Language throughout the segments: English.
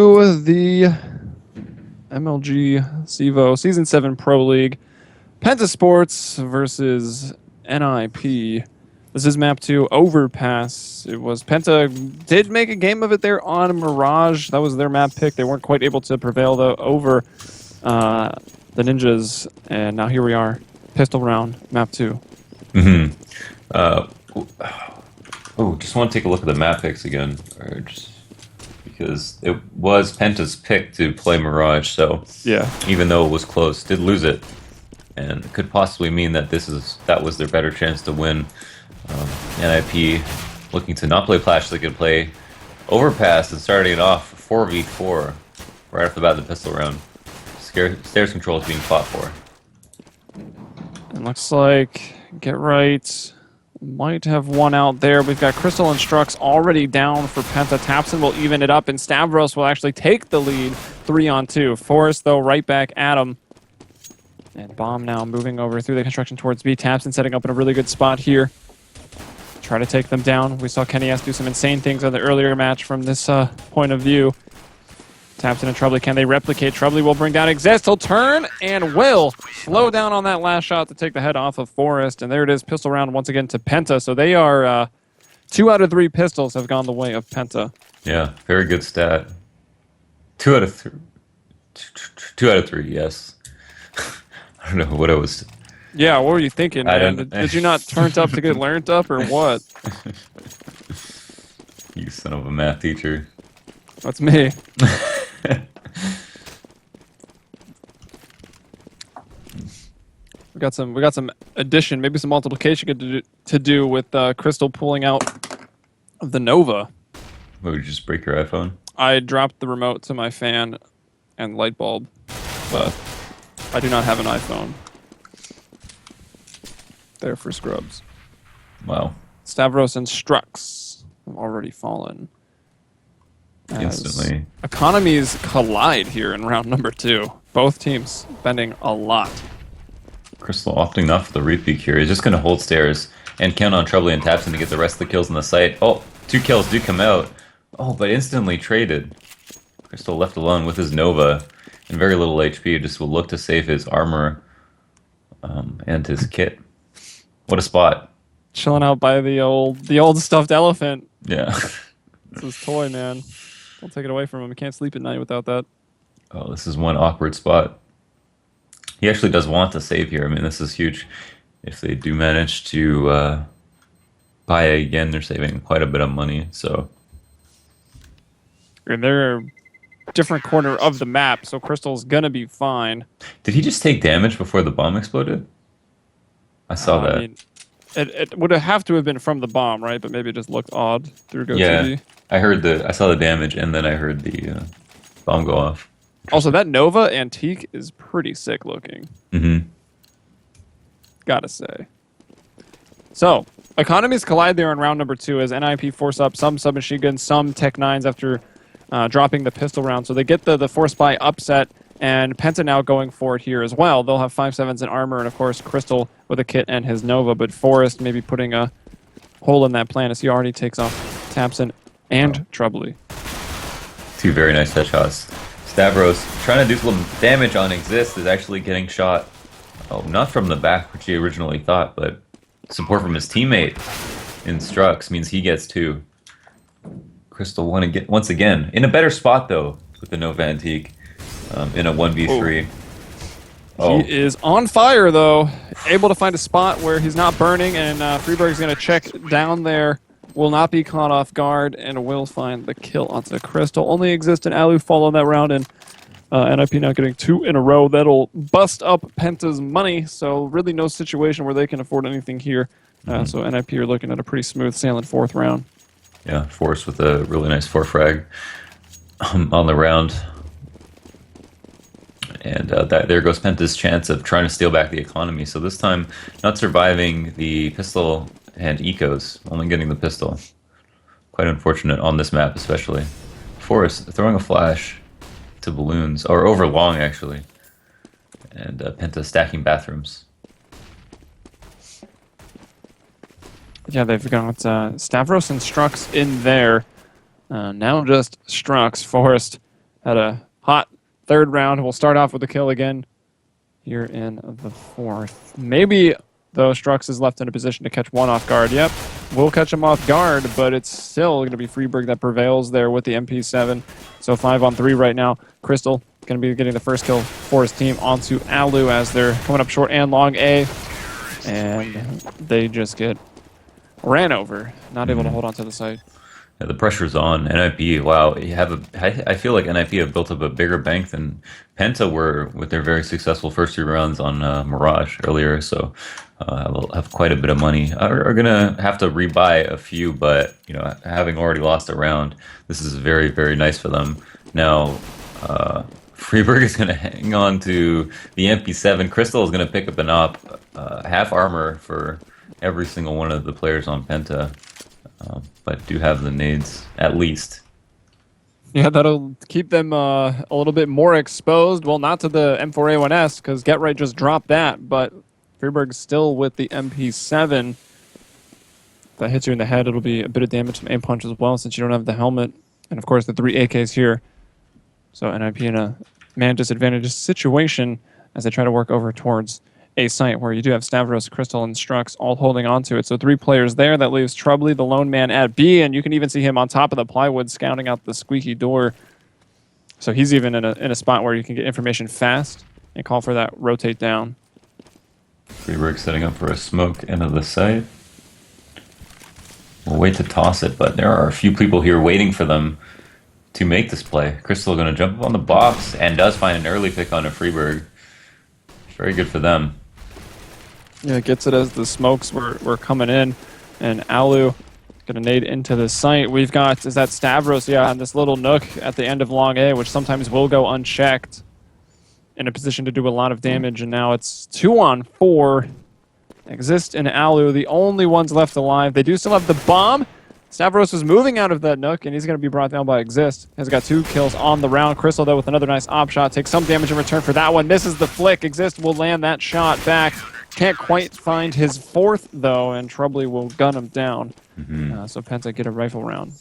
to the MLG CEVO Season 7 Pro League. Penta Sports versus NIP. This is map 2, Overpass. It was Penta did make a game of it there on Mirage. That was their map pick. They weren't quite able to prevail though over the Ninjas. And now here we are, pistol round, map 2. Just want to take a look at the map picks again, because it was Penta's pick to play Mirage. So yeah, even though it was close, did lose it, and it could possibly mean that that was their better chance to win. NIP looking to not play Flash, they could play Overpass and starting it off 4v4 right off the bat in the pistol round. Stairs control is being fought for. It looks like Get Right might have one out there. We've got Crystal and Strux already down for Penta. Tapson will even it up, and Stavros will actually take the lead 3-on-2. Forrest, though, right back at him. And Bomb now moving over through the construction towards B. Tapson setting up in a really good spot here. Try to take them down. We saw Kenny S do some insane things on the earlier match from this point of view. Tapson and Troubley, can they replicate? Troubley will bring down Exist. He'll turn and will slow down on that last shot to take the head off of Forrest. And there it is, pistol round once again to Penta. So they are 2 out of 3 pistols have gone the way of Penta. Yeah, very good stat. 2 out of 3. 2 out of 3, yes. I don't know what I was... Yeah, what were you thinking, man? Did you not turn up to get learned up, or what? You son of a math teacher. That's me. We got some addition, maybe some multiplication to do with Crystal pulling out the Nova. What, did you just break your iPhone? I dropped the remote to my fan and light bulb, but I do not have an iPhone. There for scrubs. Wow. Stavros and Strux have already fallen. Instantly. Economies collide here in round number 2. Both teams spending a lot. Crystal opting not for the repeat here. He's just going to hold stairs and count on Troubley and Tapson to get the rest of the kills in the site. Oh, 2 kills do come out. Oh, but instantly traded. Crystal left alone with his Nova and very little HP. Just will look to save his armor and his kit. What a spot. Chilling out by the old stuffed elephant. Yeah. It's his toy, man. Don't take it away from him. He can't sleep at night without that. Oh, this is one awkward spot. He actually does want to save here. I mean, this is huge. If they do manage to buy again, they're saving quite a bit of money. So, and they're a different corner of the map, so Crystal's gonna be fine. Did he just take damage before the bomb exploded? I saw that. I mean, it would have to have been from the bomb, right? But maybe it just looked odd through GoTV. Yeah, I saw the damage, and then I heard the bomb go off. Also, that Nova Antique is pretty sick looking. Mm-hmm. Gotta say. So, economies collide there in round number 2 as NIP force up some submachine guns, some Tech 9s after dropping the pistol round. So they get the force buy upset, and Penta now going for it here as well. They'll have 5.7s in armor, and of course Crystal with a kit and his Nova, but Forrest maybe putting a hole in that plan as he already takes off Tapson and Troubley. 2 very nice headshots. Stavros trying to do some damage on Exist is actually getting shot. Oh, not from the back, which he originally thought, but support from his teammate in Strux means he gets 2. Crystal once again in a better spot though with the Nova Antique in a 1v3. Oh. He is on fire though, able to find a spot where he's not burning, and Freeberg's going to check down there. Will not be caught off guard and will find the kill onto Crystal. Only Exist and Alu follow that round, and NIP now getting 2 in a row. That'll bust up Penta's money, so really no situation where they can afford anything here. So NIP are looking at a pretty smooth sailing 4th round. Yeah, Forrest with a really nice 4 frag on the round. And there goes Penta's chance of trying to steal back the economy. So this time, not surviving the pistol and ecos, only getting the pistol. Quite unfortunate on this map, especially. Forrest throwing a flash to balloons, or over long actually. And Penta stacking bathrooms. Yeah, they've got Stavros and Strux in there. Now just Strux. Forrest had a hot third round. We'll start off with a kill again here in the fourth. Maybe, though, Strux is left in a position to catch one off guard. Yep, we'll catch him off guard, but it's still going to be Freeberg that prevails there with the MP7. So 5-on-3 right now. Crystal going to be getting the first kill for his team onto Alu as they're coming up short and long A. And they just get ran over, not able to hold on to the site. Yeah, the pressure's on. NIP, wow, I feel like NIP have built up a bigger bank than Penta were with their very successful first 3 rounds on Mirage earlier, so will have quite a bit of money. Are gonna have to rebuy a few, but you know, having already lost a round, this is very, very nice for them. Now, Freeberg is gonna hang on to the MP7. Crystal is gonna pick up an op, half armor for every single one of the players on Penta. But do have the nades, at least. Yeah, that'll keep them a little bit more exposed. Well, not to the M4A1S, because Get Right just dropped that, but Freeberg's still with the MP7. If that hits you in the head, it'll be a bit of damage from aim punch as well, since you don't have the helmet. And of course, the 3 AKs here. So NIP in a man disadvantaged situation as they try to work over towards a site where you do have Stavros, Crystal, and Strux all holding on to it. So 3 players there. That leaves Trubly, the lone man, at B, and you can even see him on top of the plywood scouting out the squeaky door. So he's even in a spot where you can get information fast and call for that rotate down. Freeberg setting up for a smoke into the site. We'll wait to toss it, but there are a few people here waiting for them to make this play. Crystal going to jump up on the box and does find an early pick on a Freeberg. Very good for them. Yeah, gets it as the smokes were coming in, and Alu gonna nade into the site. We've got, is that Stavros? Yeah, on this little nook at the end of long A, which sometimes will go unchecked, in a position to do a lot of damage, and now it's 2-on-4. Exist and Alu, the only ones left alive. They do still have the bomb. Stavros is moving out of that nook, and he's going to be brought down by Exist. Has got 2 kills on the round. Crystal, though, with another nice op shot. Takes some damage in return for that one. Misses the flick. Exist will land that shot back. Can't quite find his 4th, though, and Trubly will gun him down. So Penta get a rifle round.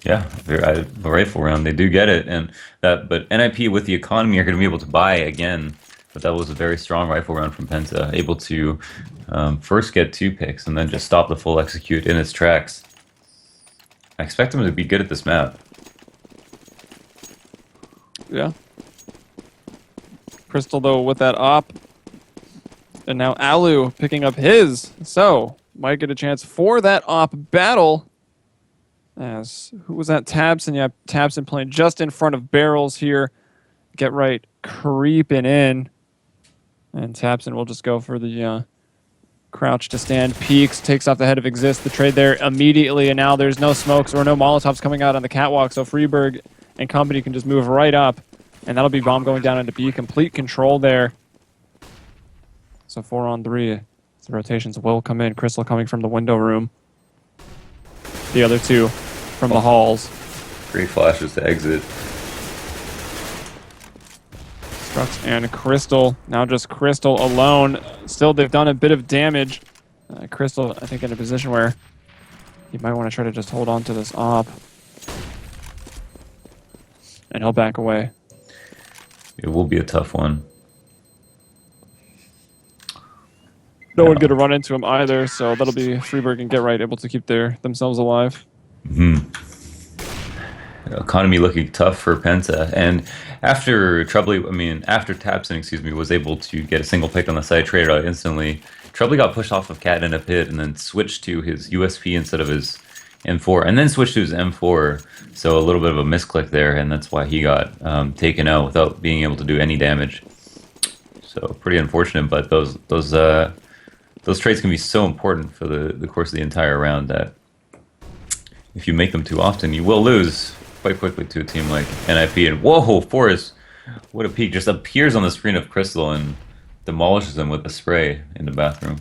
Yeah, a rifle round. They do get it, and but NIP with the economy are going to be able to buy again. But that was a very strong rifle round from Penta, able to first get 2 picks and then just stop the full execute in its tracks. I expect him to be good at this map. Yeah. Crystal, though, with that op. And now Alu picking up his. So, might get a chance for that op battle. As, who was that? Tabson. Yeah, Tabson playing just in front of barrels here. Get Right creeping in. And Tabson will just go for the crouch to stand. Peeks, takes off the head of Exist. The trade there immediately, and now there's no smokes or no Molotovs coming out on the catwalk, so Freeberg and company can just move right up, and that'll be bomb going down into B. Complete control there. So 4-on-3. The rotations will come in. Crystal coming from the window room. The other 2 from the halls. Great flashes to exit. Strux and Crystal. Now just Crystal alone. Still, they've done a bit of damage. Crystal, I think, in a position where you might want to try to just hold on to this op. And he'll back away. It will be a tough one. No one going to run into him either, so that'll be Freeberg and Get Right able to keep themselves alive. Economy looking tough for Penta, and after Tabson, excuse me, was able to get a single pick on the side, traded out instantly. Trubly got pushed off of Cat in a pit, and then switched to his USP instead of his M4, and then switched to his M4. So a little bit of a misclick there, and that's why he got taken out without being able to do any damage. So pretty unfortunate, but those trades can be so important for the course of the entire round that if you make them too often, you will lose quite quickly to a team like NIP. And whoa, Forrest, what a peek, just appears on the screen of Crystal and demolishes him with a spray in the bathroom.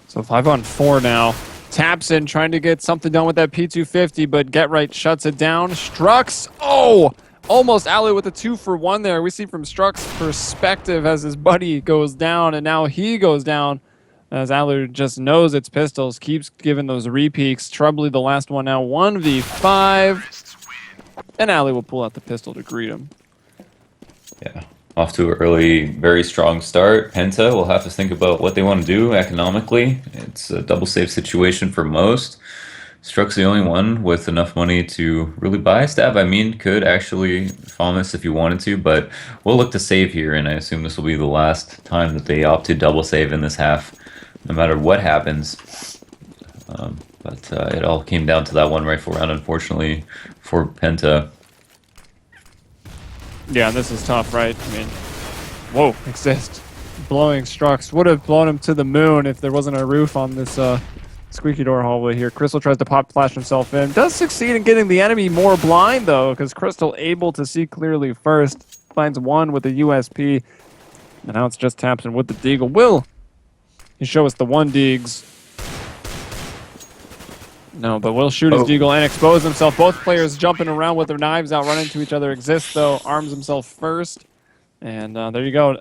So 5-on-4 now. Tabson trying to get something done with that P250, but Get Right shuts it down. Strux, oh! Almost Alu with a 2-for-1 there. We see from Strux's perspective as his buddy goes down, and now he goes down As Alu just knows it's pistols, keeps giving those repeaks. Trebly the last one now, 1v5. And Alu will pull out the pistol to greet him. Yeah. Off to an early, very strong start. Penta will have to think about what they want to do economically. It's a double save situation for most. Struck's the only one with enough money to really buy. Stab, I mean, could actually farm this if you wanted to, but we'll look to save here, and I assume this will be the last time that they opt to double save in this half, no matter what happens. But it all came down to that one rifle round, unfortunately, for Penta. Yeah, this is tough, right? I mean, whoa, exist. Blowing Strux would have blown him to the moon if there wasn't a roof on this squeaky door hallway here. Crystal tries to pop flash himself in. Does succeed in getting the enemy more blind, though, because Crystal able to see clearly first. Finds one with the USP. And now it's just Tapson with the deagle. Will he show us the one deags? No, but will shoot his deagle and expose himself. Both players jumping around with their knives out, running to each other. Exists, though, arms himself first. And there you go.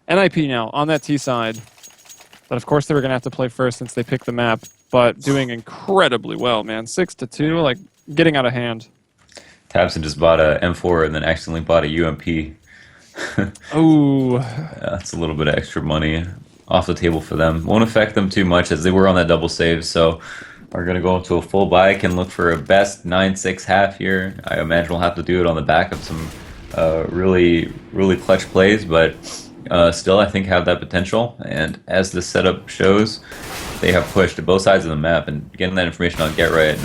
NIP now on that T side. But of course they were going to have to play first since they picked the map. But doing incredibly well, man. 6-2, like getting out of hand. Tabson just bought a M4 and then accidentally bought a UMP. Ooh. Yeah, that's a little bit of extra money off the table for them. Won't affect them too much as they were on that double save, so are going to go into a full buy. Can look for a best 9-6 half here. I imagine we'll have to do it on the back of some really clutch plays, but still I think have that potential. And as the setup shows, they have pushed to both sides of the map, and getting that information on Get Right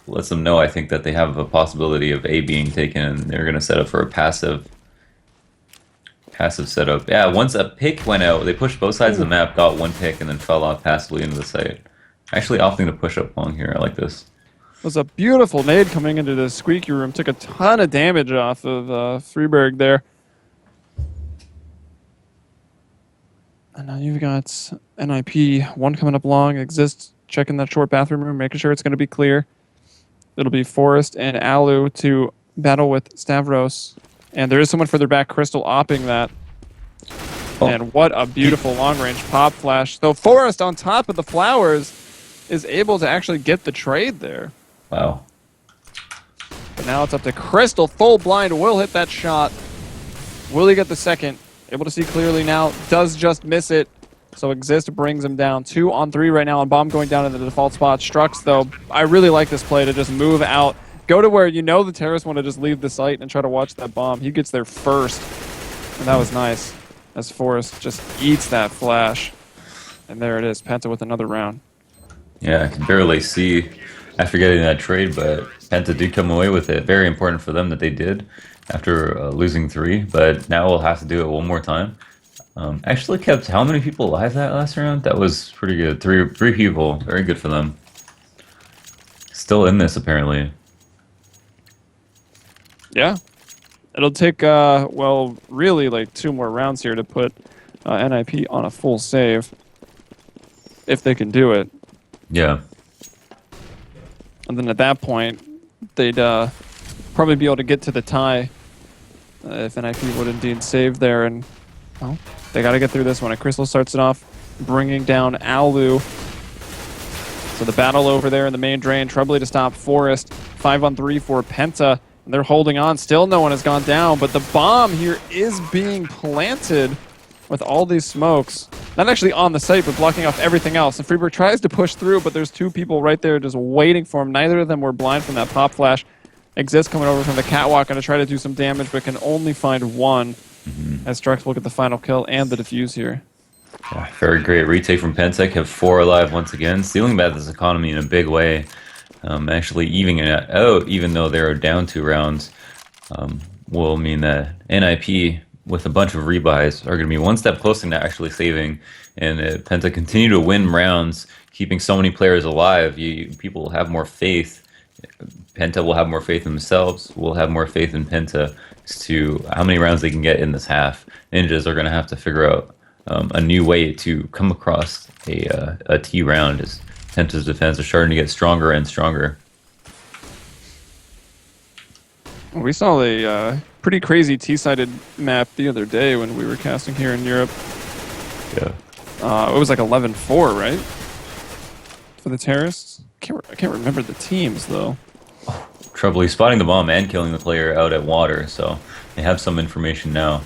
lets them know, I think, that they have a possibility of A being taken, and they're going to set up for a passive setup. Yeah, once a pick went out, they pushed both sides of the map, got one pick, and then fell off passively into the site. Actually opting to push up long here. I like this. It was a beautiful nade coming into the squeaky room. Took a ton of damage off of Freeberg there. And now you've got NIP, one coming up long. Exists checking that short bathroom room, making sure it's going to be clear. It'll be Forrest and Alu to battle with Stavros. And there is someone further back, Crystal, opping that. Oh. And what a beautiful long-range pop flash. Though Forrest on top of the flowers is able to actually get the trade there. Wow. But now it's up to Crystal. Full blind will hit that shot. Will he get the second? Able to see clearly now. Does just miss it. So Exist brings him down. 2 on 3 right now, and Bomb going down in the default spot. Strux, though, I really like this play to just move out. Go to where you know the terrorists want to just leave the site and try to watch that bomb. He gets there first. And that was nice. As Forrest just eats that flash. And there it is. Penta with another round. Yeah, I can barely see after getting that trade, but Penta did come away with it. Very important for them that they did after losing 3, but now we'll have to do it one more time. Actually kept how many people alive that last round? That was pretty good. Three people. Very good for them. Still in this, apparently. Yeah. It'll take, well, really like 2 more rounds here to put NIP on a full save. If they can do it. Yeah. And then at that point, they'd probably be able to get to the tie if NIP would indeed save there. And, well, they got to get through this one. And Crystal starts it off, bringing down Alu. So the battle over there in the main drain. Trebly to stop Forrest. 5 on 3 for Penta. And they're holding on. Still no one has gone down. But the bomb here is being planted with all these smokes. Not actually on the site, but blocking off everything else. And Freeberg tries to push through, but there's 2 people right there just waiting for him. Neither of them were blind from that pop flash. Exist coming over from the catwalk, going to try to do some damage, but can only find 1. As Strux will get the final kill and the defuse here. Yeah, very great retake from Penta. Have 4 alive once again. Stealing back this economy in a big way. Actually evening it out, even though they're down 2 rounds, will mean that NIP with a bunch of rebuys are going to be one step closer to actually saving, and Penta continue to win rounds, keeping so many players alive. People will have more faith. Penta will have more faith in themselves. We'll have more faith in Penta as to how many rounds they can get in this half. Ninjas are going to have to figure out a new way to come across a T round as Penta's defense is starting to get stronger and stronger. We saw a pretty crazy T-sided map the other day when we were casting here in Europe. Yeah. It was like 11-4, right? For the terrorists. I can't remember the teams though. Trouble, he's spotting the bomb and killing the player out at water, so they have some information now.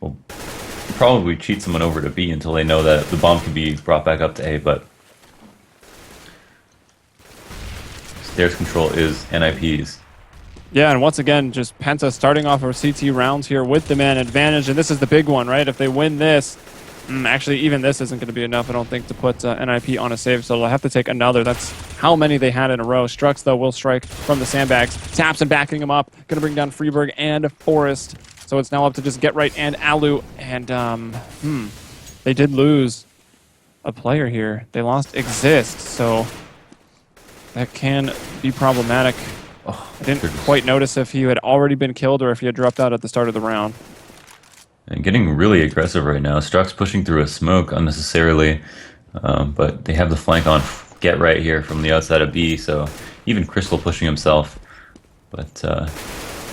We'll probably cheat someone over to B until they know that the bomb can be brought back up to A, but stairs control is NIPs. Yeah, and once again, just Penta starting off our CT rounds here with the man advantage, and this is the big one, right? If they win this, actually, even this isn't going to be enough, I don't think, to put NIP on a save, so they'll have to take another. That's how many they had in a row. Strux, though, will strike from the sandbags. Taps and backing him up. Going to bring down Freeberg and Forrest. So it's now up to just Get Right and Alu. And, they did lose a player here. They lost Exist, so that can be problematic. I didn't quite notice if he had already been killed or if he had dropped out at the start of the round. And getting really aggressive right now. Strux pushing through a smoke unnecessarily, but they have the flank on Get Right here from the outside of B, so even Crystal pushing himself, but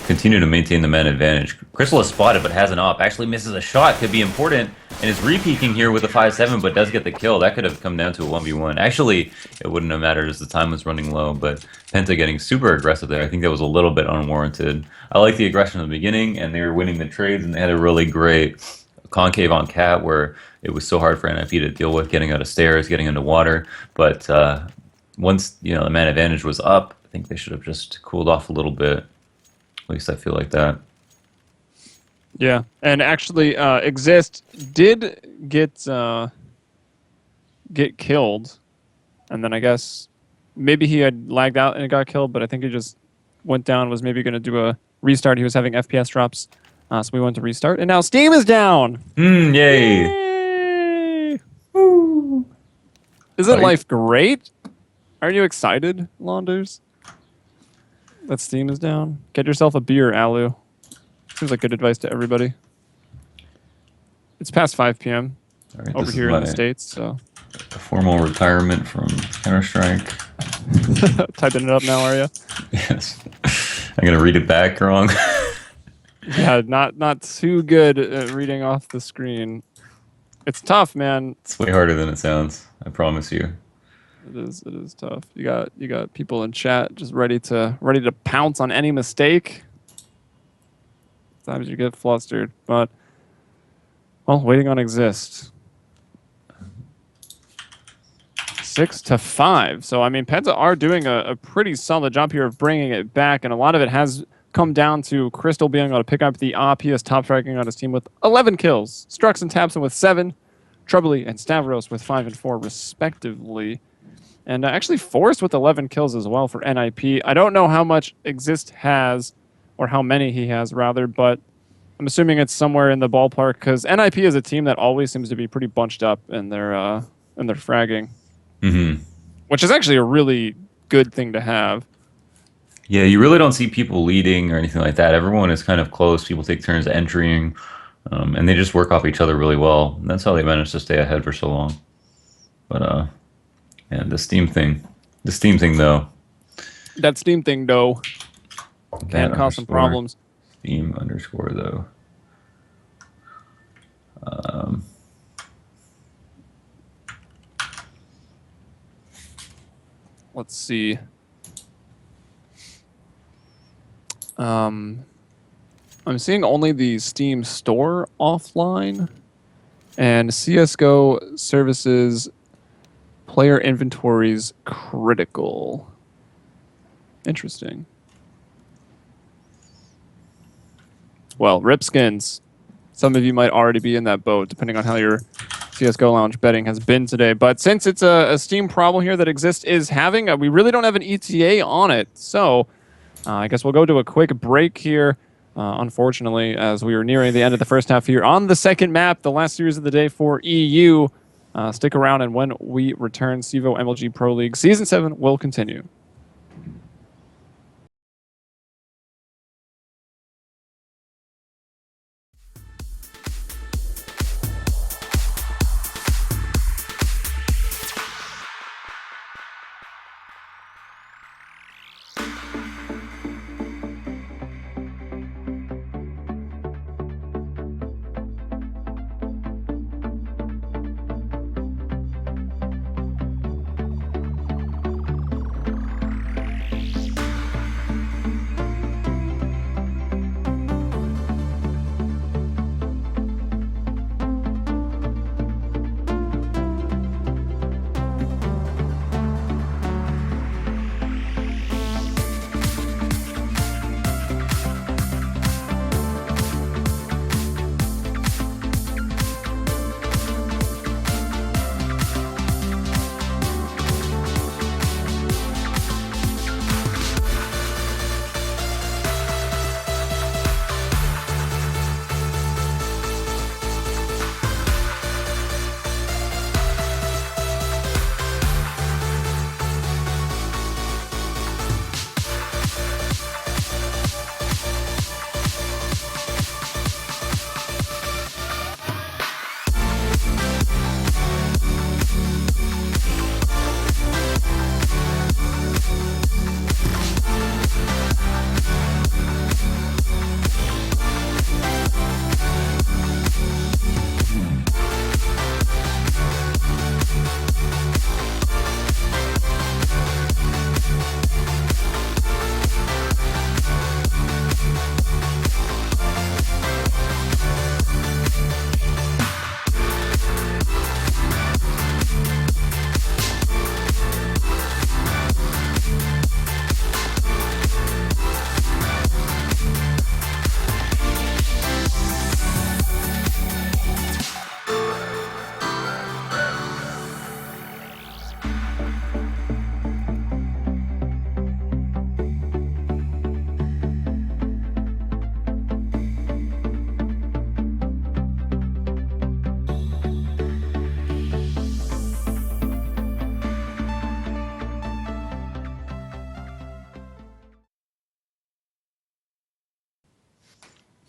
continue to maintain the man advantage. Crystal is spotted but has an op, actually misses a shot, could be important, and is re-peeking here with a 5-7 but does get the kill. That could have come down to a 1v1. Actually, it wouldn't have mattered as the time was running low, but Penta getting super aggressive there. I think that was a little bit unwarranted. I like the aggression in the beginning, and they were winning the trades, and they had a really great concave on Cat where it was so hard for NIP to deal with, getting out of stairs, getting into water, but once the man advantage was up, I think they should have just cooled off a little bit. At least I feel like that. Yeah, and actually, Exist did get killed, and then I guess maybe he had lagged out and got killed, but I think he just went down, was maybe going to do a restart. He was having FPS drops, so we went to restart, and now Steam is down! Yay! Yay! Woo! Isn't life great? Aren't you excited, Launders? That Steam is down? Get yourself a beer, Alu. Seems like good advice to everybody. It's past 5 p.m. Right, over here in the States, so. A formal retirement from Counter-Strike. Typing it up now, are you? Yes. I'm going to read it back wrong. Yeah, not too good at reading off the screen. It's tough, man. It's way harder than it sounds, I promise you. It is tough. You got people in chat just ready to pounce on any mistake. Sometimes you get flustered, but well, waiting on Exist. 6-5. So I mean, Penta are doing a pretty solid job here of bringing it back, and a lot of it has come down to Crystal being able to pick up the op. He is top striking on his team with 11 kills. Strux and Tapson with 7. Troubly and Stavros with 5 and 4 respectively. And actually Forrest with 11 kills as well for NIP. I don't know how much Exist has, or how many he has rather, but I'm assuming it's somewhere in the ballpark because NIP is a team that always seems to be pretty bunched up in their fragging, which is actually a really good thing to have. Yeah, you really don't see people leading or anything like that. Everyone is kind of close. People take turns entering, and they just work off each other really well. And that's how they manage to stay ahead for so long. But and the Steam thing though. That Steam thing though can cause some problems. Steam underscore though. Let's see. I'm seeing only the Steam store offline, and CSGO services player inventories critical. Interesting. Well, rip skins. Some of you might already be in that boat, depending on how your CSGO Lounge betting has been today. But since it's a Steam problem here that Exist is having, we really don't have an ETA on it. So I guess we'll go to a quick break here, unfortunately, as we are nearing the end of the first half here on the second map, the last series of the day for EU. Stick around, and when we return, CEVO MLG Pro League Season 7 will continue.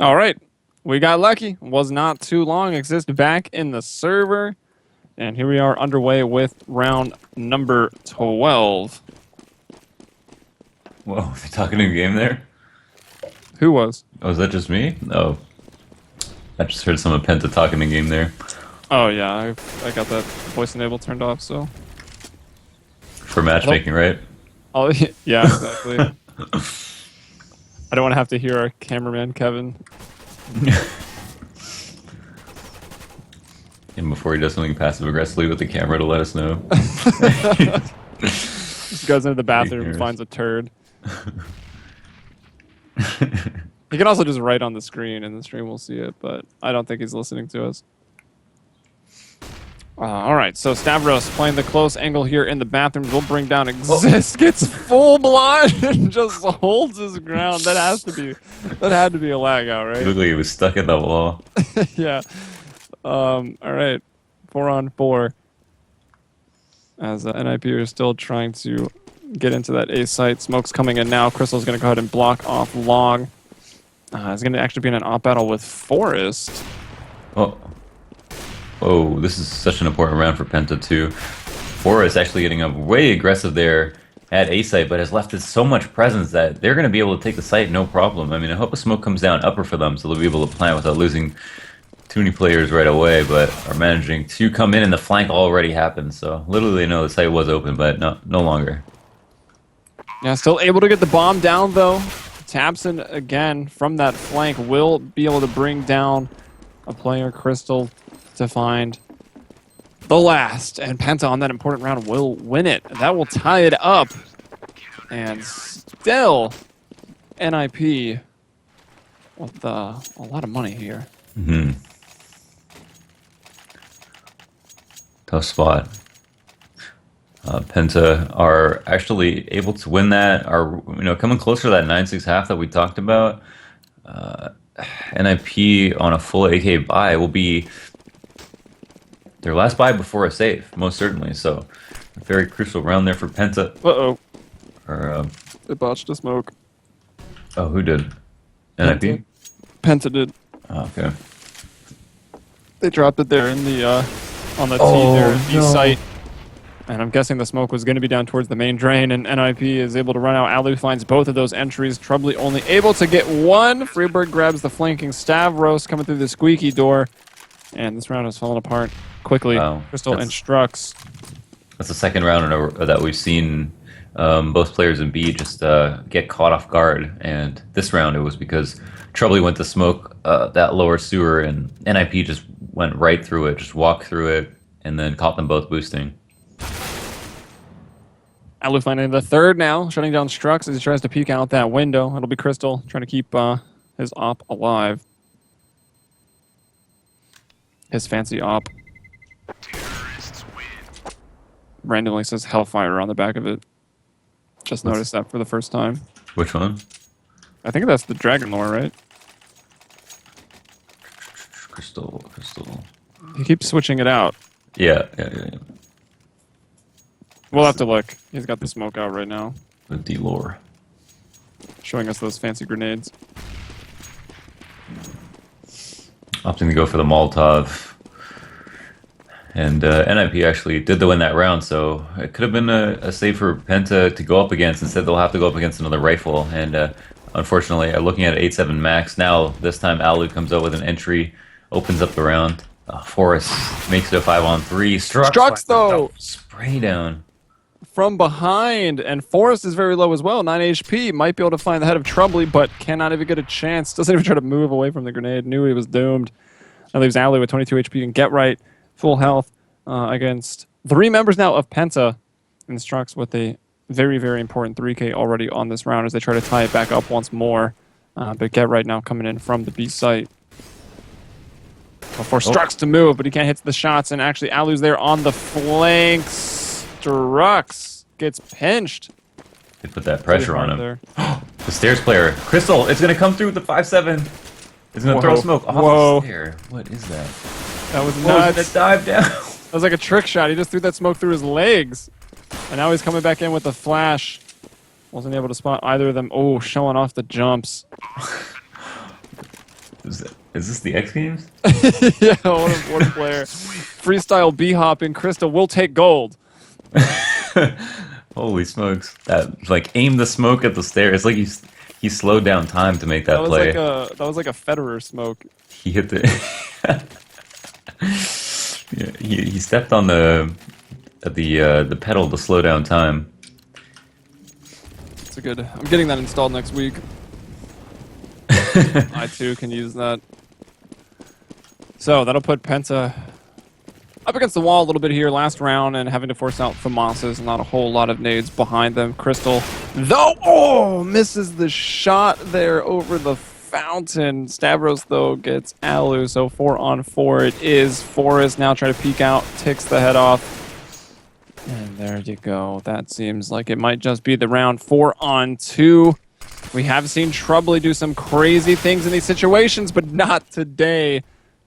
All right. We got lucky. Was not too long. Exist back in the server. And here we are underway with round number 12. Whoa, they're talking in game there? Who was? Oh, is that just me? Oh. I just heard some of Penta talking in game there. Oh, yeah. I got that voice enable turned off, so. For matchmaking, right? Oh, yeah, exactly. I don't want to have to hear our cameraman, Kevin. And before he does something passive aggressively with the camera to let us know. Just goes into the bathroom and finds a turd. He can also just write on the screen and the stream will see it, but I don't think he's listening to us. All right, so Stavros playing the close angle here in the bathrooms. We'll bring down Exist, gets full blind and just holds his ground. That had to be a lag out, right? Looked like he was stuck in the wall. Yeah. All right, 4-on-4. As NIP are still trying to get into that A site. Smoke's coming in now. Crystal's going to go ahead and block off Long. It's going to actually be in an op battle with Forest. Oh, this is such an important round for Penta too. Forest actually getting up way aggressive there at A site, but has left us so much presence that they're going to be able to take the site no problem. I mean, I hope a smoke comes down upper for them so they'll be able to plant without losing too many players right away, but are managing to come in and the flank already happened. So literally, no, the site was open, but no longer. Yeah, still able to get the bomb down though. Tabson again from that flank will be able to bring down a player, Crystal, to find the last. And Penta on that important round will win it. That will tie it up. And still, NIP with a lot of money here. Mm-hmm. Tough spot. Penta are actually able to win that, are coming closer to that 9-6 half that we talked about. NIP on a full AK buy will be their last buy before a save, most certainly. So, a very crucial round there for Penta. Uh-oh. Or, They botched a smoke. oh, who did? NIP? Penta did. Oh, okay. They dropped it there in the on the T there at the site. And I'm guessing the smoke was going to be down towards the main drain, and NIP is able to run out. Alu finds both of those entries. Trebly only able to get one. Freeberg grabs the flanking Stavros coming through the squeaky door. And this round has fallen apart quickly. Wow. Crystal instructs. That's the second round that we've seen both players in B just get caught off guard. And this round it was because Trebly went to smoke that lower sewer, and NIP just went right through it, just walked through it, and then caught them both boosting. Alu finding the third now, shutting down Strux as he tries to peek out that window. It'll be Crystal trying to keep his op alive. His fancy op. Randomly says Hellfire on the back of it. Just noticed that for the first time. Which one? I think that's the Dragon Lore, right? Crystal. He keeps switching it out. Yeah. We'll have to look. He's got the smoke out right now. The D-lore. Showing us those fancy grenades. Opting to go for the Molotov. And NIP actually did win that round, so it could have been a save for Penta to go up against. Instead, they'll have to go up against another rifle. And unfortunately, looking at 8-7 max, now this time Alu comes out with an entry, opens up the round. Forrest makes it a 5-on-3. Strux though! Spray down. From behind, and Forrest is very low as well, 9 HP. Might be able to find the head of Trebly, but cannot even get a chance. Doesn't even try to move away from the grenade. Knew he was doomed. That leaves Alu with 22 HP and Get Right, full health against 3 members now of Penta. And Strux with a very, very important 3K already on this round as they try to tie it back up once more. But Get Right now coming in from the B site. For Strux to move, but he can't hit the shots, and actually Alu's there on the flanks. Strux gets pinched. They put that pressure on him. There. The stairs player. Crystal, it's going to come through with the 5-7. It's going to throw smoke off the stair. What is that? That was nuts. That dive down. That was like a trick shot. He just threw that smoke through his legs. And now he's coming back in with the flash. Wasn't able to spot either of them. Oh, showing off the jumps. Is this the X Games? Yeah, what a player. Freestyle B-hopping. Crystal will take gold. Holy smokes! That like aim the smoke at the stairs. It's like he slowed down time to make that play. That was like a Federer smoke. He hit the. Yeah, he stepped on the pedal to slow down time. It's a good. I'm getting that installed next week. I too can use that. So that'll put Penta up against the wall a little bit here last round and having to force out Famas's. Not a whole lot of nades behind them. Crystal, though, misses the shot there over the fountain. Stavros, though, gets Alu. So 4-on-4 it is. Forrest now trying to peek out, ticks the head off. And there you go. That seems like it might just be the round. 4-on-2. We have seen Trubley do some crazy things in these situations, but not today.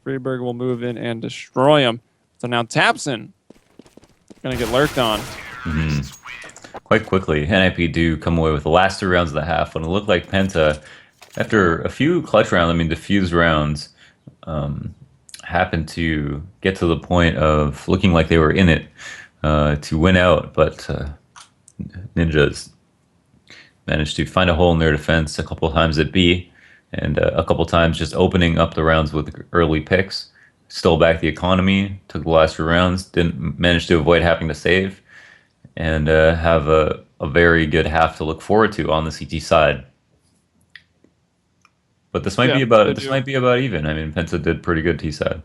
Freeberg will move in and destroy him. So now Tapson gonna get lurked on. Quite quickly, NIP do come away with the last 2 rounds of the half when it looked like Penta, after a few clutch rounds, I mean diffused rounds, happened to get to the point of looking like they were in it to win out, but Ninjas managed to find a hole in their defense a couple times at B, and a couple times just opening up the rounds with early picks. Stole back the economy, took the last 2 rounds, didn't manage to avoid having to save, and have a very good half to look forward to on the CT side. But this might be about even. I mean, Penta did pretty good T side.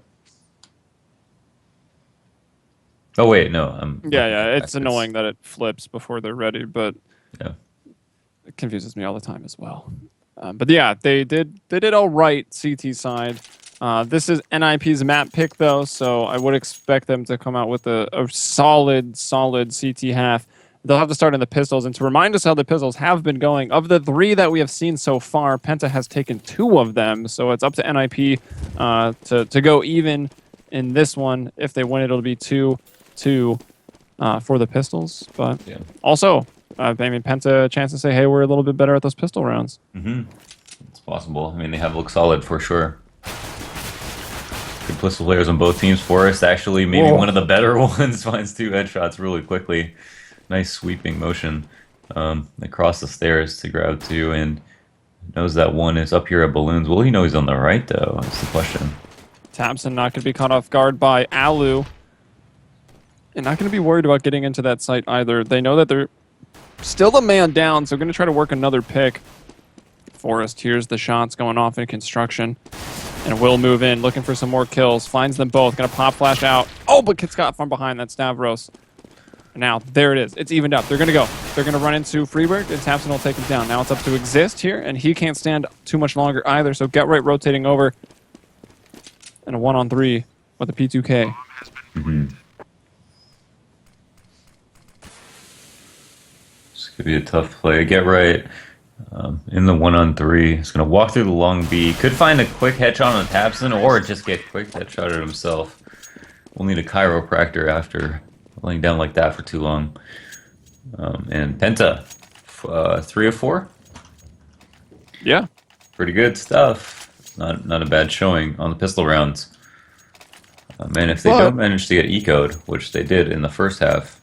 Oh wait, no. Yeah. It's annoying that it flips before they're ready, but yeah, it confuses me all the time as well. But yeah, they did all right CT side. This is NIP's map pick though, so I would expect them to come out with a solid CT half. They'll have to start in the pistols, and to remind us how the pistols have been going, of the 3 that we have seen so far, Penta has taken 2 of them, so it's up to NIP to go even in this one. If they win it, it'll be 2-2 for the pistols, but yeah. Also, I mean, Penta a chance to say, hey, we're a little bit better at those pistol rounds. It's possible. I mean, they have looked solid for sure. Good pistol players on both teams. Forrest actually maybe one of the better ones, finds 2 headshots really quickly. Nice sweeping motion across the stairs to grab 2, and knows that one is up here at balloons. Will he know he's on the right though? That's the question. Tapson not going to be caught off guard by Alu. And not going to be worried about getting into that site either. They know that they're still a man down, so going to try to work another pick. Forrest hears the shots going off in construction. And will move in, looking for some more kills. Finds them both. Going to pop flash out. Oh, but gets caught from behind. That's Stavros. And now, there it is. It's evened up. They're going to go. They're going to run into Freeberg, and Tapson will take him down. Now it's up to Exist here, and he can't stand too much longer either. So Get Right rotating over. And a 1-on-3 with a P2K. This could be a tough play. Get Right in the 1-on-3. He's going to walk through the long B. Could find a quick headshot on Tapson, or just get quick headshot at himself. We'll need a chiropractor after laying down like that for too long. And Penta, 3 of 4. Yeah. Pretty good stuff. Not a bad showing on the pistol rounds. And if they don't manage to get ecoed, which they did in the first half,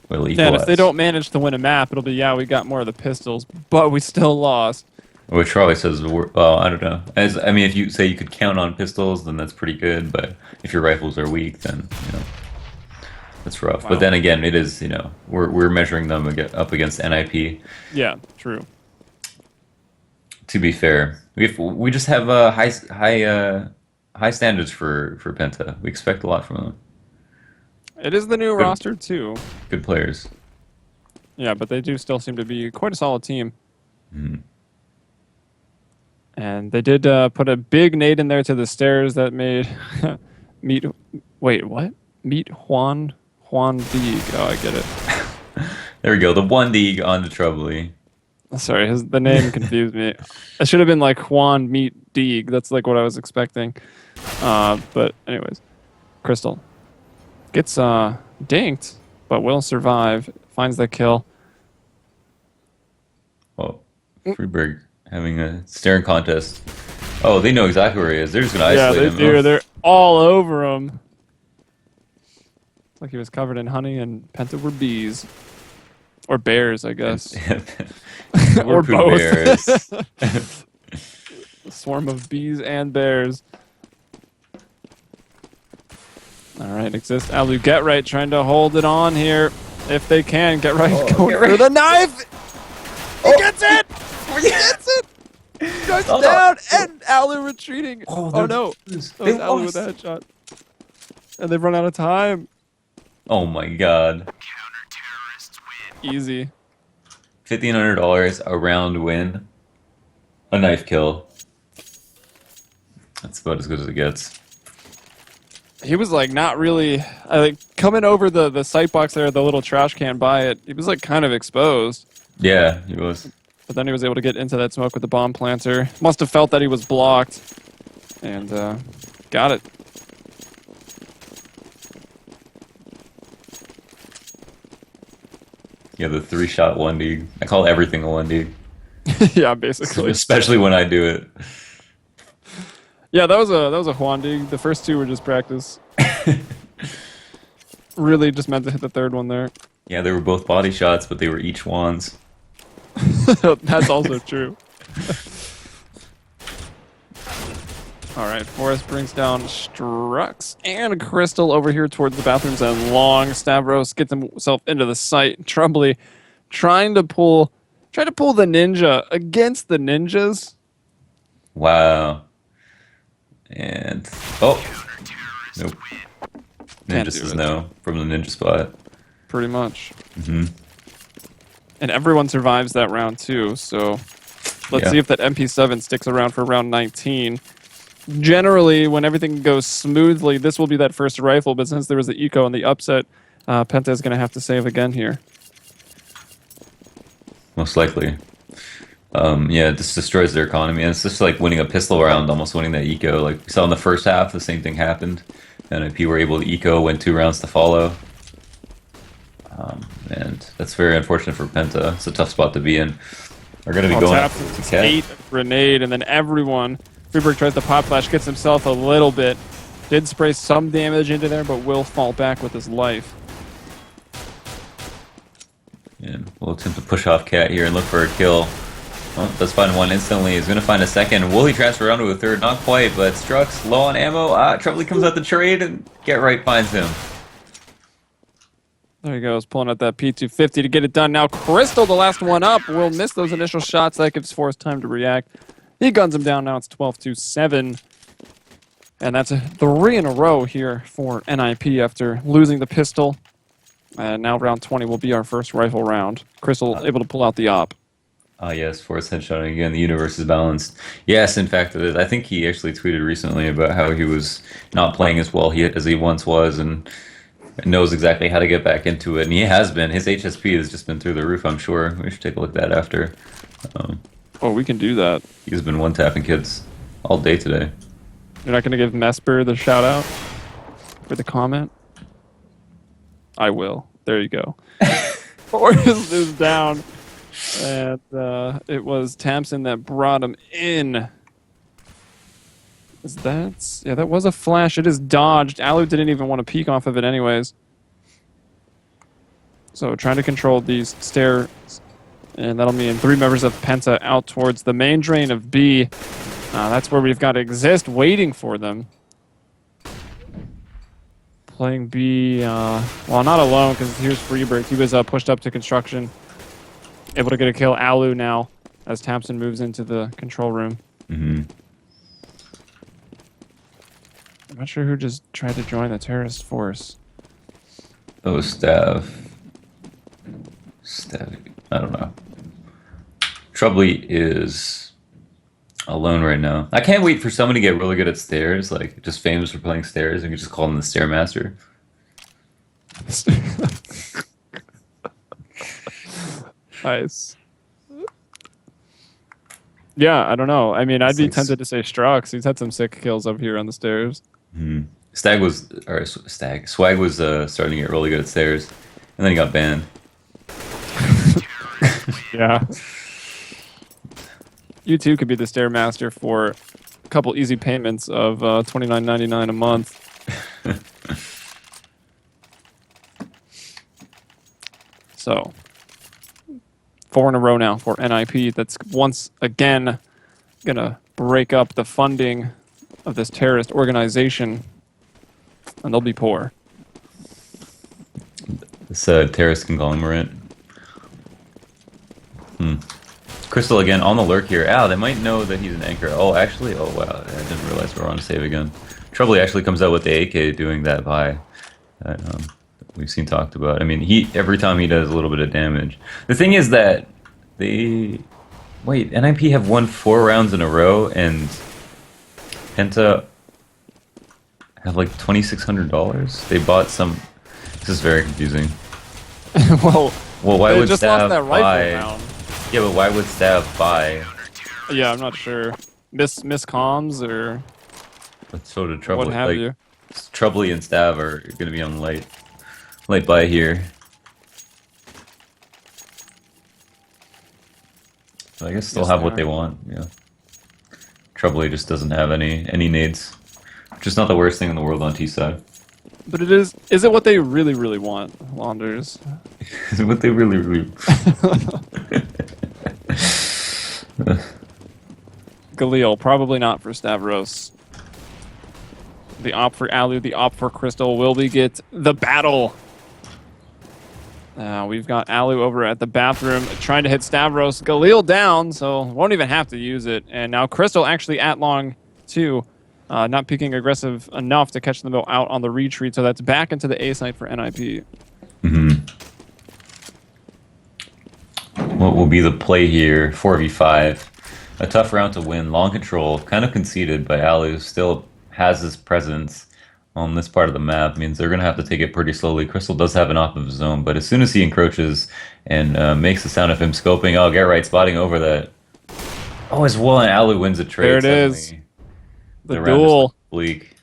will equalize. Yeah, and if they don't manage to win a map, it'll be, yeah, we got more of the pistols, but we still lost. Which probably says, well, I don't know. I mean, if you say you could count on pistols, then that's pretty good. But if your rifles are weak, then that's rough. Wow. But then again, it is we're measuring them up against NIP. Yeah, true. To be fair, we just have high standards for Penta. We expect a lot from them. It is the new roster too. Good players. Yeah, but they do still seem to be quite a solid team. And they did put a big nade in there to the stairs that made meet Juan Deeg. Oh, I get it. There we go. The one Deeg on the Trubley. Sorry, the name confused me. It should have been like Juan meet Deeg. That's like what I was expecting. But anyways, Crystal gets dinked, but will survive. Finds the kill. Oh, Freeberg having a staring contest Oh, they know exactly where he is. They're just gonna Yeah, isolate they him. do. Oh. They're all over him. It's like he was covered in honey and Penta were bees. Or bears, I guess. We're Or Pooh both. Bears. A swarm of bees and bears. Alright, Exist. Alu, Get Right trying to hold it on here. If they can, Get Right going Get for Right. the knife! He gets it! He gets it! Goes Oh, no. down! And Alu retreating! Oh no! They That was Alu with lost. a headshot. And they've run out of time. Oh my god. Easy. $1,500, a round win, a knife kill. That's about as good as it gets. He was like not really like coming over the sight box there, the little trash can by it. He was like kind of exposed. Yeah, he was. But then he was able to get into that smoke with the bomb planter. Must have felt that he was blocked. And got it. Yeah, the 3-shot 1D. I call everything a 1D. Yeah, basically. Especially when I do it. Yeah, that was a Huandi. The first two were just practice. Really just meant to hit the third one there. Yeah, they were both body shots, but they were each wands. That's also true. Alright, Forrest brings down Strux and Crystal over here towards the bathrooms, and Long Stavros gets himself into the site. Trubly trying to pull the ninja against the ninjas. Wow. And oh, nope. Can't Ninja do says it. no from the ninja spot. Pretty much. Hmm. And everyone survives that round too, so let's Yeah. see if that MP7 sticks around for round 19. Generally, when everything goes smoothly, this will be that first rifle, but since there was the eco and the upset, Penta is going to have to save again here. Most likely. Yeah, this destroys their economy, and it's just like winning a pistol round, almost winning that eco. Like we saw in the first half, the same thing happened. NIP were able to eco, went 2 rounds to follow. And that's very unfortunate for Penta. It's a tough spot to be in. They're going to be going Tap to Cat. 8 grenade, and then everyone. Freeberg tries the pop flash, gets himself a little bit. Did spray some damage into there, but will fall back with his life. And we'll attempt to push off Cat here and look for a kill. Well, does find one instantly. He's going to find a second. Will he transfer around to a third? Not quite, but Strux low on ammo. Trubly comes out the trade and Get Right finds him. There he goes, pulling out that P250 to get it done. Now Crystal, the last one up, will miss those initial shots. That gives Forrest time to react. He guns him down. Now it's 12-7. And that's 3 in a row here for NIP after losing the pistol. And now round 20 will be our first rifle round. Crystal able to pull out the op. Yes, Forrest headshotting again. The universe is balanced. Yes, in fact, it is. I think he actually tweeted recently about how he was not playing as well as he once was, and knows exactly how to get back into it. And he has been. His HSP has just been through the roof, I'm sure. We should take a look at that after. Oh, we can do that. He's been one-tapping kids all day today. You're not going to give Mesper the shout out for the comment? I will. There you go. Forrest is down. And it was Tamsin that brought him in. Is that? Yeah, that was a flash. It is dodged. Alu didn't even want to peek off of it anyways. So trying to control these stairs. And that'll mean 3 members of Penta out towards the main drain of B. That's where we've got Exist waiting for them. Playing B, well, not alone, because here's Freeberg. He was pushed up to construction. Able to get a kill. Alu now, as Tamsin moves into the control room. Mm-hmm. I'm not sure who just tried to join the terrorist force. Oh, Stav. I don't know. Trubly is alone right now. I can't wait for someone to get really good at stairs, like just famous for playing stairs, and you can just call him the Stairmaster. Nice. Yeah, I don't know. I mean, I'd be tempted to say Strux. He's had some sick kills up here on the stairs. Hmm. Swag was starting to get really good at stairs, and then he got banned. Yeah. You too could be the Stairmaster for couple easy payments of $29.99 a month. So 4 in a row now for NIP. That's once again gonna break up the funding of this terrorist organization, and they'll be poor. This terrorist conglomerate. Crystal again on the lurk here. They might know that he's an anchor. Oh, actually, oh wow, I didn't realize we were on save again. Trouble actually comes out with the AK doing that buy that we've seen talked about. I mean, every time he does a little bit of damage. The thing is that NIP have won 4 rounds in a row, and Penta have like $2,600. They bought some. This is very confusing. well, why would just Stav lost that buy? rifle round. Yeah, but why would Stav buy? Yeah, I'm not sure. Miscomms or But so did Trouble. what have you. Troubly and Stav are going to be on light buy here. So I guess they'll have what they want. Yeah. Troubly just doesn't have any nades, which is not the worst thing in the world on T side. But it is. Is it what they really, really want, Launders? Is it what they really? Galil, probably not for Stavros. The op for Alu, the op for Crystal. Will we get the battle? We've got Alu over at the bathroom trying to hit Stavros. Galil down, so won't even have to use it. And now Crystal actually at long too. Not peeking aggressive enough to catch them out on the retreat, so that's back into the A site for NIP. What will be the play here? 4v5. A tough round to win. Long control, kind of conceded, but Alu still has his presence on this part of the map. Means they're going to have to take it pretty slowly. Crystal does have an off of his own, but as soon as he encroaches and makes the sound of him scoping, get right, spotting over that. Oh, as well, and Alu wins a trade. There it suddenly. is. The duel. Bleak.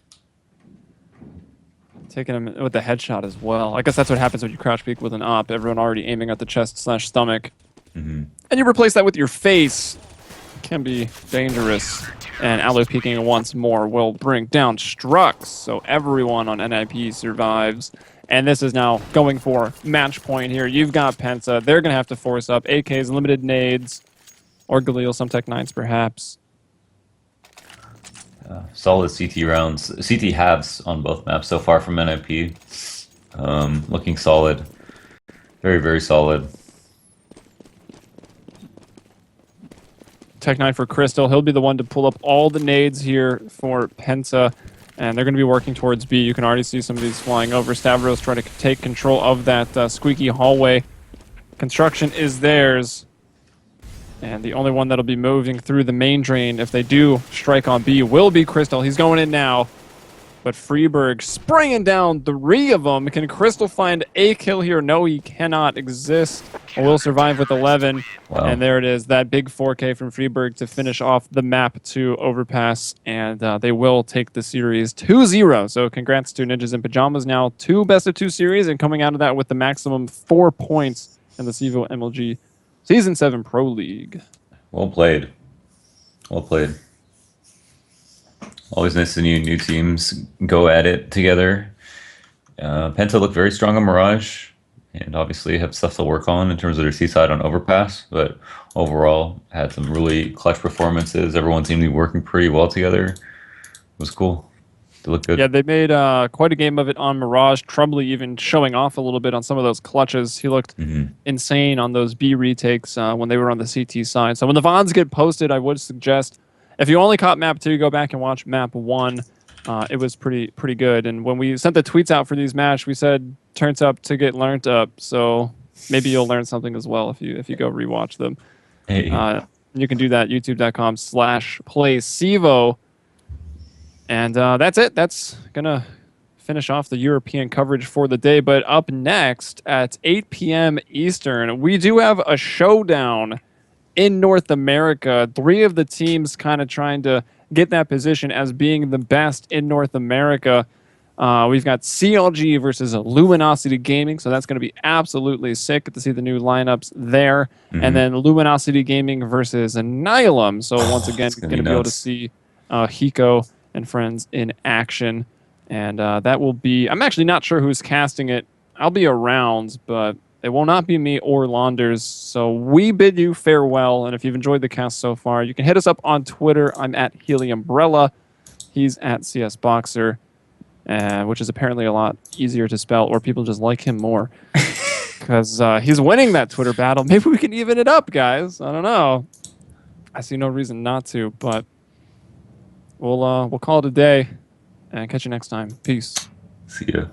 Taking him with the headshot as well. I guess that's what happens when you crouch peek with an op. Everyone already aiming at the chest/stomach. And you replace that with your face. Can be dangerous. And Alu peeking once more will bring down Strux. So everyone on NIP survives. And this is now going for match point here. You've got Penta. They're going to have to force up AKs, limited nades, or Galil, some Tech 9s perhaps. Solid CT rounds, CT halves on both maps so far from NIP. Looking solid. Very, very solid. Tech 9 for Crystal. He'll be the one to pull up all the nades here for Penta. And they're going to be working towards B. You can already see some of these flying over. Stavros trying to take control of that squeaky hallway. Construction is theirs. And the only one that'll be moving through the main drain if they do strike on B will be Crystal. He's going in now. But Freeberg spraying down 3 of them. Can Crystal find a kill here? No, he cannot exist. Will survive with 11. Wow. And there it is. That big 4K from Freeberg to finish off the map to overpass. And they will take the series 2-0. So congrats to Ninjas in Pyjamas. Now 2 best-of-2 series. And coming out of that with the maximum 4 points in the CEVO MLG Season 7 Pro League. Well played. Well played. Always nice to see new teams go at it together. Penta looked very strong on Mirage, and obviously have stuff to work on in terms of their C-side on Overpass, but overall had some really clutch performances. Everyone seemed to be working pretty well together. It was cool. They looked good. Yeah, they made quite a game of it on Mirage. Troubley even showing off a little bit on some of those clutches. He looked insane on those B retakes when they were on the CT side. So when the VODs get posted, I would suggest, if you only caught map 2, go back and watch map 1. It was pretty good. And when we sent the tweets out for these matches, we said turns up to get learnt up. So maybe you'll learn something as well if you go rewatch them. Hey. You can do that, youtube.com/playcevo. And that's it. That's going to finish off the European coverage for the day. But up next at 8 p.m. Eastern, we do have a showdown in North America. 3 of the teams kind of trying to get that position as being the best in North America. We've got CLG versus Luminosity Gaming, so that's going to be absolutely sick to see the new lineups there. And then Luminosity Gaming versus Nihilum. So once again, going to be able to see Hiko and friends in action. And that will be... I'm actually not sure who's casting it. I'll be around, but it will not be me or Launders. So we bid you farewell. And if you've enjoyed the cast so far, you can hit us up on Twitter. I'm at Heliumbrella. He's at CSBoxer, which is apparently a lot easier to spell, or people just like him more. Because he's winning that Twitter battle. Maybe we can even it up, guys. I don't know. I see no reason not to, but we'll call it a day and catch you next time. Peace. See ya.